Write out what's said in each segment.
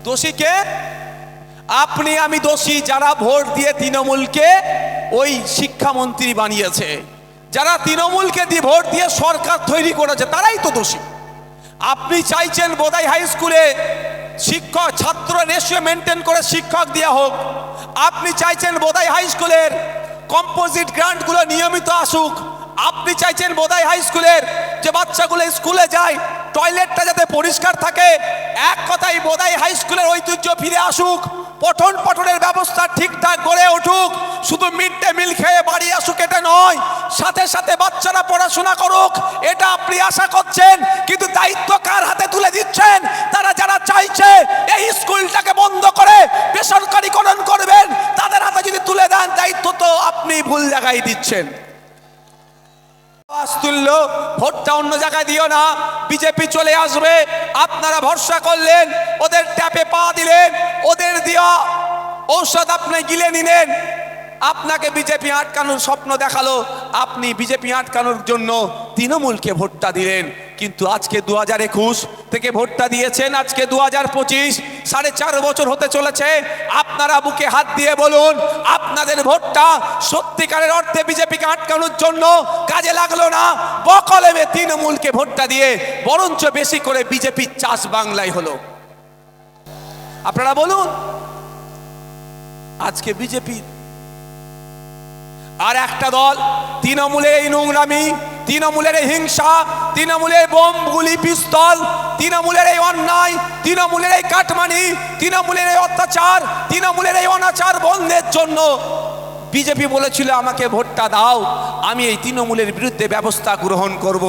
দোষী কে? আপনি আমি দোষী, যারা ভোট দিয়ে তৃণমূলকে ওই শিক্ষামন্ত্রী বানিয়েছে, যারা তৃণমূলকে দিয়ে ভোট দিয়ে সরকার তৈরি করেছে, তারাই তো দোষী। আপনি চাইছেন বোদাই হাই স্কুলে শিক্ষক ছাত্র রেশিও মেনটেন করে শিক্ষক দেওয়া হোক। আপনি চাইছেন বোদাই হাই স্কুলের কম্পোজিট গ্রান্টগুলো নিয়মিত আসুক। আপনি চাইছেন বোদাই হাই স্কুলের যে বাচ্চাগুলো স্কুলে যায় টয়লেটটা যাতে পরিষ্কার থাকে। এক কথাই বোদাই হাই স্কুলের ঐতিহ্য ফিরে আসুক, পঠন পাঠনের ব্যবস্থা ঠিকঠাক গড়ে উঠুক। শুধু মিড ডে মিল খেয়ে বাড়ি আসুক এটা নয়, সাথে সাথে বাচ্চারা পড়াশোনা করুক, এটা আপনি আশা করছেন। কিন্তু দায়িত্ব কার হাতে তুলে দিচ্ছেন? তারা যারা চাইছে এই স্কুলটাকে বন্ধ করে বেসরকারিকরণ করবেন, তাদের হাতে যদি তুলে দেন দায়িত্ব, তো আপনি ভুল জায়গায় দিচ্ছেন। তুল্য ভোটটা অন্য জায়গায় দিও না, বিজেপি চলে আসবে। আপনারা ভরসা করলেন, ওদের ট্যাপে পা দিলেন, ওদের দেওয়া ঔষধ আপনি গিলে নিলেন। আপনাকে বিজেপি আটকানোর স্বপ্ন দেখালো, আপনি বিজেপি আটকানোর জন্য তৃণমূলকে ভোটটা দিলেন। কিন্তু আজকে 2021 থেকে ভোটটা দিয়েছেন, আজকে 2025, 4.5 বছর হতে চলেছে। আপনারা বুকে হাত দিয়ে বলুন, আপনাদের ভোটটা সত্যিকারের অর্থে বিজেপিকে আটকানোর জন্য কাজে লাগলো না, বকলমে তৃণমূলকে ভোটটা দিয়ে বরঞ্চ বেশি করে বিজেপির চাষ বাংলায় হলো। আপনারা বলুন, আজকে বিজেপি আর একটা দল, তৃণমূলের এই নোংরামি, তৃণমূলের এই হিংসা, তৃণমূলের বোম গুলি পিস্তল, তৃণমূলের এই অন্যায়, তৃণমূলের এই কাটমানি, তৃণমূলের এই অত্যাচার, তৃণমূলের এই অনাচার বন্ধের জন্য বিজেপি বলেছিল আমাকে ভোটটা দাও, আমি এই তৃণমূলের বিরুদ্ধে ব্যবস্থা গ্রহণ করব।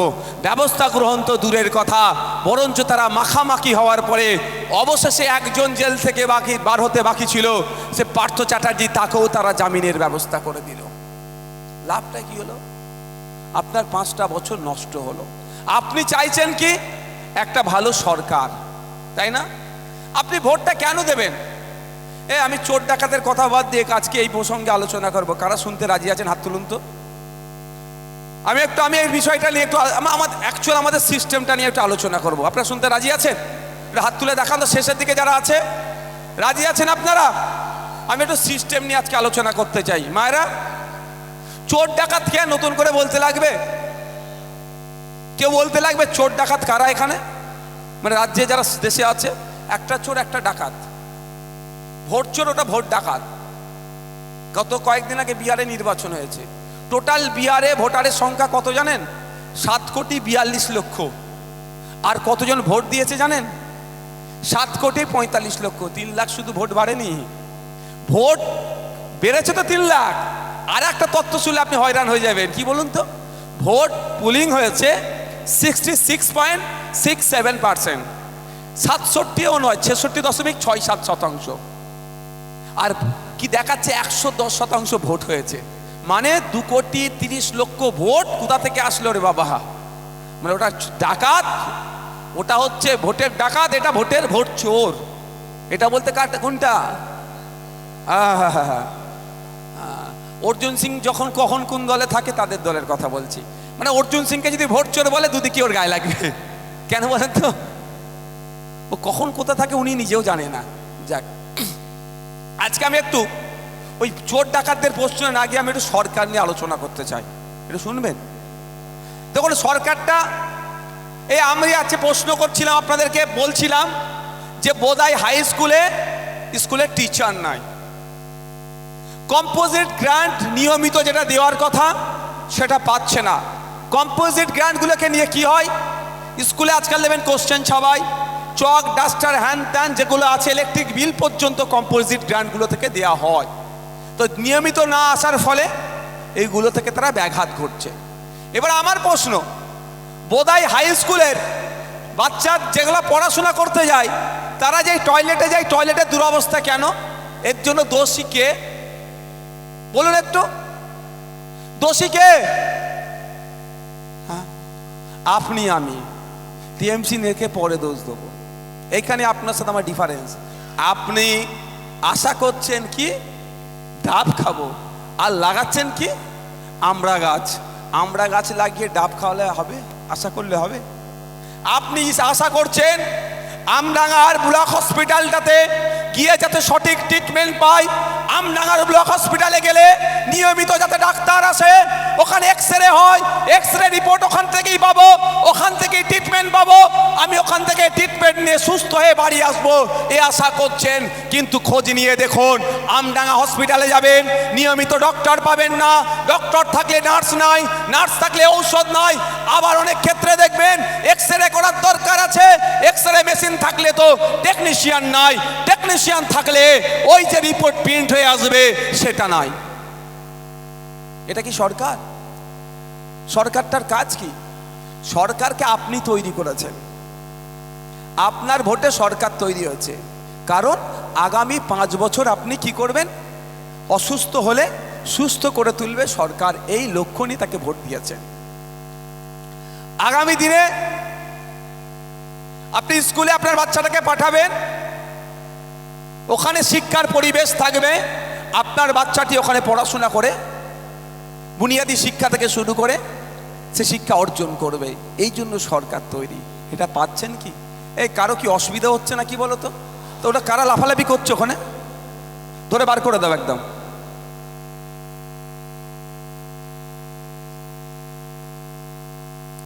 ব্যবস্থা গ্রহণ তো দূরের কথা, বরঞ্চ তারা মাখামাখি হওয়ার পরে অবশেষে একজন জেল থেকে বার হতে বাকি ছিল, সে পার্থ চ্যাটার্জি, তাকেও তারা জামিনের ব্যবস্থা করে দিল। লাভটা কি হলো? আপনার 5টা বছর নষ্ট হলো। আপনি চাইছেন কি? একটা ভালো সরকার, তাই না? আপনি ভোটটা কেন দেবেন? আমি চোর ডাকাতের কথা বাদ দিয়ে আজকে এই প্রসঙ্গে আলোচনা করব। কারা শুনতে রাজি আছেন হাত তুলুন তো। আমি এই বিষয়টা নিয়ে একটু আমাদের সিস্টেমটা নিয়ে একটু আলোচনা করব। আপনারা শুনতে রাজি আছেন? হাত তুলে দেখান তো, শেষের দিকে যারা আছে। রাজি আছেন আপনারা? আমি একটু সিস্টেম নিয়ে আজকে আলোচনা করতে চাই। মায়েরা, চোর ডাকাত কে নতুন করে বলতে লাগবে? কেউ বলতে লাগবে চোর ডাকাত কারা এখানে? মানে রাজ্যে যারা দেশে আছে, একটা চোর একটা ডাকাত। ভোট চোর, ওটা ভোট ডাকাত। গত কয়েকদিন আগে বিহারে নির্বাচন হয়েছে। টোটাল বিহারে ভোটারের সংখ্যা কত জানেন? 7,42,00,000। আর কতজন ভোট দিয়েছে জানেন? 7,45,00,000। 3 লাখ শুধু ভোট বাড়েনি, ভোট বেড়েছে তো 3 লাখ। আর একটা তথ্য শুনলে আপনি হয়রান হয়ে যাবেন। কি বলুন তো? ভোট পুলিং হয়েছে 66.67%, 67ও নয়, 66.67%। আর কি দেখাচ্ছে? 110% ভোট হয়েছে। মানে 2,30,00,000 ভোট কোথা থেকে আসলো রে বাবা? মানে ওটা ডাকাত, ওটা হচ্ছে ভোটের ডাকাত, এটা ভোট চোর। এটা বলতে কোনটা? অর্জুন সিং যখন কখন কোন দলে থাকে তাদের দলের কথা বলছি। মানে অর্জুন সিংকে যদি ভোট চোর বলে, দুদিকে ওর গায়ে লাগবে। কেন বলেন তো? ও কখন কোথা থাকে উনি নিজেও জানে না। যাক, আজকে আমি একটু ওই চোর ডাকাতদের প্রশ্নে না গিয়ে আমি একটু সরকার নিয়ে আলোচনা করতে চাই। একটু শুনবেন? দেখুন, সরকারটা আমি আজকে প্রশ্ন করছিলাম আপনাদেরকে, বলছিলাম যে বোদাই হাই স্কুলে টিচার নাই, কম্পোজিট গ্রান্ট নিয়মিত যেটা দেওয়ার কথা সেটা পাচ্ছে না। কম্পোজিট গ্রান্টগুলোকে নিয়ে কি হয়? স্কুলে আজকাল দেবেন কোশ্চেন ছাপাই, চক, ডাস্টার, হ্যান ত্যান যেগুলো আছে, ইলেকট্রিক বিল পর্যন্ত কম্পোজিট গ্রান্টগুলো থেকে দেওয়া হয়। তো নিয়মিত না আসার ফলে এইগুলো থেকে তারা ব্যাঘাত ঘটছে। এবার আমার প্রশ্ন, বোদাই হাই স্কুলের বাচ্চা যেগুলো পড়াশোনা করতে যায়, তারা যে টয়লেটে যায়, টয়লেটের দুরবস্থা কেন? এর জন্য দোষী কে? বলুন একটু, দোষী কে? হ্যাঁ, আপনি আমি। টিএমসি নেকে পরে দোষ দেবো। এইখানে আপনার সাথে আমার ডিফারেন্স। আপনি আশা করছেন কি ডাব খাবো, আর লাগাচ্ছেন কি আমড়া গাছ। আমড়া গাছ লাগিয়ে ডাব খাওয়ালে হবে? আশা করলে হবে? আপনি আশা করছেন আমডাঙ্গার ব্লক হসপিটালটাতে গিয়ে যাতে সঠিক ট্রিটমেন্ট পায়, আমডাঙ্গার ব্লক হসপিটালে গেলে নিয়মিত যাতে ডাক্তার আসে, ওখানে এক্সরে হয়, এক্সরে রিপোর্ট ওখান থেকেই পাবো, ওখান থেকেই ট্রিটমেন্ট পাবো, আমি ওখান থেকে ট্রিটমেন্ট নিয়ে সুস্থ হয়ে বাড়ি আসবো, এ আশা করছেন। কিন্তু খোঁজ নিয়ে দেখুন, আমডাঙ্গা হসপিটালে যাবেন, নিয়মিত ডক্টর পাবেন না, ডক্টর থাকলে নার্স নাই, নার্স থাকলে ঔষধ নাই। আবার অনেক ক্ষেত্রে দেখবেন এক্সরে করার দরকার আছে, এক্সরে মেশিন থাকলে তো টেকনিশিয়ান নাই, টেকনিশিয়ান থাকলে ওই যে রিপোর্ট প্রিন্ট হয়ে আসবে সেটা নাই। এটা কি সরকার? সরকারটার কাজ কি? সরকারকে আপনি তৈরি করেছেন, আপনার ভোটে সরকার তৈরি হয়েছে। কারণ আগামী 5 বছর আপনি কি করবেন? অসুস্থ হলে সুস্থ করে তুলবে সরকার, এই লক্ষ্য নিয়ে তাকে ভোট দিয়েছেন। আগামী দিনে আপনি স্কুলে আপনার বাচ্চাটাকে পাঠাবেন, ওখানে শিক্ষার পরিবেশ থাকবে, আপনার বাচ্চাটি ওখানে পড়াশোনা করে বুনিয়াদী শিক্ষা থেকে শুরু করে সে শিক্ষা অর্জন করবে। এই জন্য সরকার তৈরি। এটা পাচ্ছেন কি? এই কারো কি অসুবিধা হচ্ছে না কি বলো তো? তো ওটা কারা লাফালাফি করছে ওখানে? ধরে বার করে দাও একদম।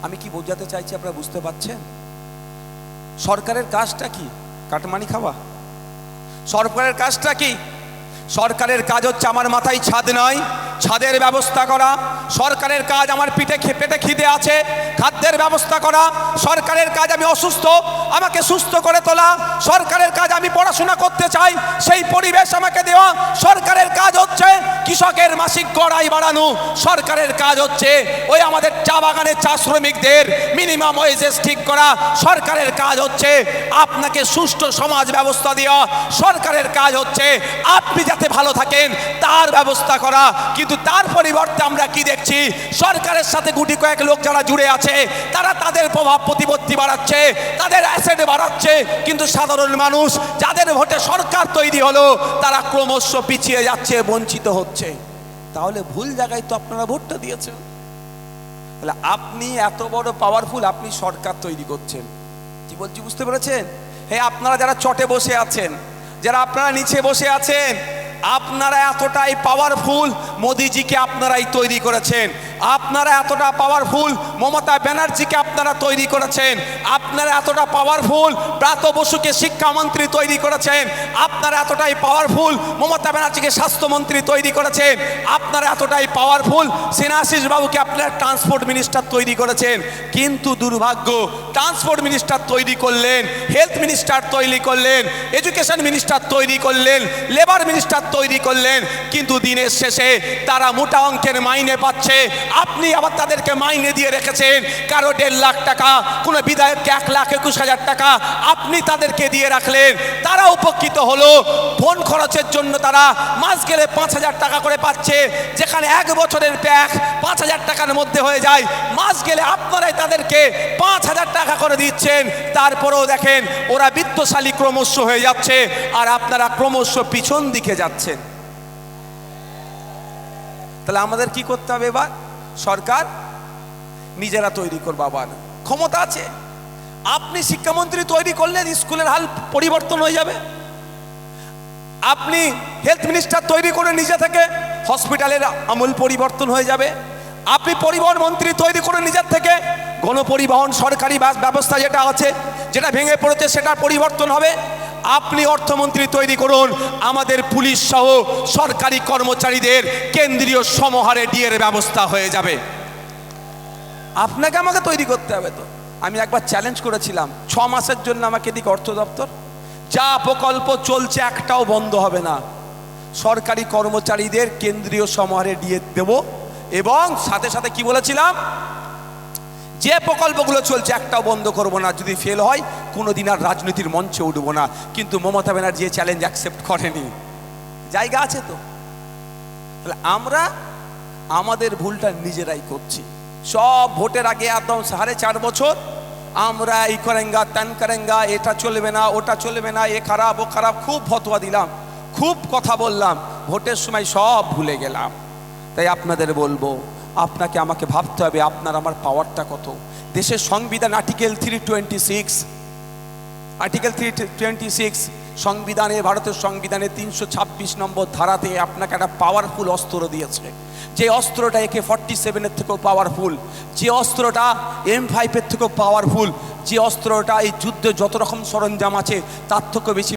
আমি কি বোঝাতে চাইছি আপনারা বুঝতে পারছেন? সরকারের কাজটা কি? কাটমানি খাওয়া? সরকারের কাজটা কি? সরকারের কাজ হচ্ছে আমার মাথায় ছাদ নয়, ছাদের ব্যবস্থা করা। সরকারের কাজ আমার পেটে খিদে আছে, খাদ্যের ব্যবস্থা করা। সরকারের কাজ আমি অসুস্থ, আমাকে সুস্থ করে তোলা। সরকারের কাজ আমি পড়াশোনা করতে চাই, সেই পরিবেশ আমাকে দেওয়া। সরকারের কাজ হচ্ছে কৃষকের মাসিক গড় আয় বাড়ানো। সরকারের কাজ হচ্ছে ওই আমাদের চা বাগানের চা শ্রমিকদের মিনিমাম ওয়েজেস ঠিক করা। সরকারের কাজ হচ্ছে আপনাকে সুষ্ঠু সমাজ ব্যবস্থা দেওয়া। সরকারের কাজ হচ্ছে আপনি যাতে ভালো থাকেন তার ব্যবস্থা করা। কিন্তু তার পরিবর্তে আমরা কি দেখছি? সরকারের সাথে গুটি কয়েক লোক যারা জুড়ে আছে তারা তাদের প্রভাব প্রতিপত্তি বাড়াচ্ছে, তাদের অ্যাসেট বাড়াচ্ছে। কিন্তু সাধারণ মানুষ যাদের ভোটে সরকার তৈরি হলো তারা ক্রমশ পিছিয়ে যাচ্ছে, বঞ্চিত হচ্ছে। তাহলে ভুল জায়গায় তো আপনারা ভোটটা দিয়েছেন। তাহলে আপনি এত বড় পাওয়ারফুল, আপনি সরকার তৈরি করছেন। কি বলছি বুঝতে পেরেছেন? হ্যাঁ, আপনারা যারা চটে বসে আছেন, যারা আপনারা নিচে বসে আছেন, আপনারা এতটাই পাওয়ারফুল, মোদিজিকে আপনারাই তৈরি করেছেন। আপনারা এতটা পাওয়ারফুল, মমতা ব্যানার্জিকে আপনারা তৈরি করেছেন। আপনারা এতটা পাওয়ারফুল, ব্রাত্য বসুকে শিক্ষামন্ত্রী তৈরি করেছেন। আপনারা এতটাই পাওয়ারফুল, মমতা ব্যানার্জিকে স্বাস্থ্যমন্ত্রী তৈরি করেছেন। আপনারা এতটাই পাওয়ারফুল, স্নেহাশিস বাবুকে আপনারা ট্রান্সপোর্ট মিনিস্টার তৈরি করেছেন। কিন্তু দুর্ভাগ্য, ট্রান্সপোর্ট মিনিস্টার তৈরি করলেন, হেলথ মিনিস্টার তৈরি করলেন, এডুকেশন মিনিস্টার তৈরি করলেন, লেবার মিনিস্টার তৈরি করলেন। কিন্তু দিনের শেষে তারা মোটা অঙ্কের মাইনে পাচ্ছে, আপনি আবার তাদেরকে মাইনে দিয়ে রেখেছেন। কারো 1.5 লাখ টাকা, কোনো বিধায়ককে 1,21,000 টাকা আপনি তাদেরকে দিয়ে রাখলেন। তারা উপকৃত হলো, ফোন খরচের জন্য তারা মাস গেলে 5,000 টাকা করে পাচ্ছে। যেখানে 1 বছরের প্যাক 5,000 টাকার মধ্যে হয়ে যায়, মাস গেলে আপনারাই তাদেরকে 5,000 টাকা করে দিচ্ছেন। তারপরেও দেখেন ওরা বিত্তশালী ক্রমশ হয়ে যাচ্ছে, আর আপনারা ক্রমশ পিছন দিকে যাচ্ছেন। তাহলে আমাদের কি করতে হবে? এবার সরকার নিজেরা তৈরি করবে। আবার ক্ষমতা আছে, আপনি শিক্ষামন্ত্রী তৈরি করলে স্কুলের হাল পরিবর্তন হয়ে যাবে। আপনি হেলথ মিনিস্টার তৈরি করে নিজে থেকে হসপিটালের আমূল পরিবর্তন হয়ে যাবে। আপনি পরিবহন মন্ত্রী তৈরি করে নিজের থেকে গণপরিবহন সরকারি বাস ব্যবস্থা যেটা আছে, যেটা ভেঙে পড়েছে, সেটার পরিবর্তন হবে। আপনি অর্থমন্ত্রী তৈরি করুন, আমাদের পুলিশ সহ সরকারি কর্মচারীদের কেন্দ্রীয় সমহারে ডিএর ব্যবস্থা হয়ে যাবে। আপনাকে আমাকে তৈরি করতে হবে। তো আমি একবার চ্যালেঞ্জ করেছিলাম, 6 মাসের জন্য আমাকে দিক অর্থ দপ্তর, যা প্রকল্প চলছে একটাও বন্ধ হবে না। সরকারি কর্মচারীদের কেন্দ্রীয় সমহারে ডিএ দেব, এবং সাথে সাথে কি বলেছিলাম, যে প্রকল্পগুলো চলছে একটাও বন্ধ করব না। যদি ফেল হয় কোনোদিন আর রাজনীতির মঞ্চে উঠব না। কিন্তু মমতা ব্যানার্জি চ্যালেঞ্জ অ্যাকসেপ্ট করেনি। জায়গা আছে তো? তাহলে আমরা আমাদের ভুলটা নিজেরাই করছি। সব ভোটের আগে একদম 4.5 বছর আমরা এই করেঙ্গা ত্যান করেঙ্গা, এটা চলবে না, ওটা চলবে না, এ খারাপ ও খারাপ, খুব ফতোয়া দিলাম, খুব কথা বললাম, ভোটের সময় সব ভুলে গেলাম। তাই আপনাদের বলবো, আপনাকে আমাকে ভাবতে হবে আপনার আমার পাওয়ারটা কত। দেশের সংবিধান আর্টিকেল 326 আর্টিকেল 326 সংবিধানে, ভারতের সংবিধানে 326 নম্বর ধারাতে আপনাকে একটা পাওয়ারফুল অস্ত্র দিয়েছে, যে অস্ত্রটা AK-47-এর থেকেও পাওয়ারফুল, যে অস্ত্রটা M5-এর থেকেও পাওয়ারফুল, যে অস্ত্রটা এই যুদ্ধে যত রকম সরঞ্জাম আছে তার থেকেও বেশি